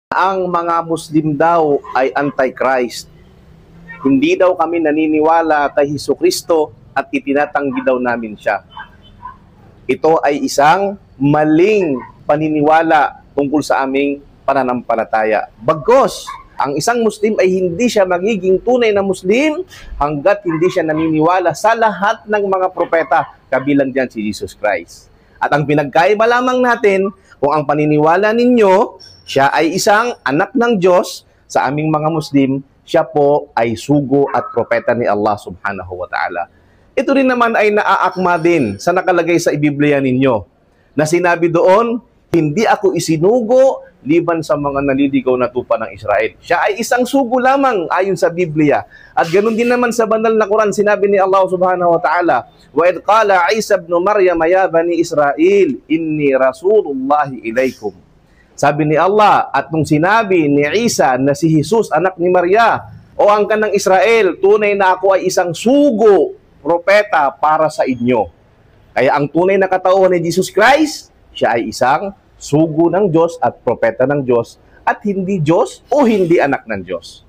ang mga Muslim daw ay anti-Christ. Hindi daw kami naniniwala kay Hesukristo at itinatanggi daw namin siya. Ito ay isang maling paniniwala tungkol sa aming pananampalataya. Bagkus, ang isang Muslim ay hindi siya magiging tunay na Muslim hanggat hindi siya naniniwala sa lahat ng mga propeta, kabilang dyan si Jesus Christ. At ang pinagkaiba lamang natin, kung ang paniniwala ninyo, siya ay isang anak ng Diyos, sa aming mga Muslim, siya po ay sugo at propeta ni Allah subhanahu wa ta'ala. Ito rin naman ay naaakma din sa nakalagay sa Biblia ninyo, na sinabi doon, hindi ako isinugo liban sa mga naliligaw na tupa ng Israel. Siya ay isang sugo lamang ayon sa Biblia. At ganoon din naman sa banal na Quran, sinabi ni Allah subhanahu wa ta'ala, وَإِذْ قَالَ عِيسَى بْنُ مَرْيَمَ يَا بَنِي إِسْرَائِيلِ إِنِّي رَسُولُ اللَّهِ إِلَيْكُمْ. Sabi ni Allah, at nung sinabi ni Isa na si Jesus, anak ni Maria, o angkan ng Israel, tunay na ako ay isang sugo, propeta para sa inyo. Kaya ang tunay na katauhan ni Jesus Christ, siya ay isang sugo ng Diyos at propeta ng Diyos at hindi Diyos o hindi anak ng Diyos.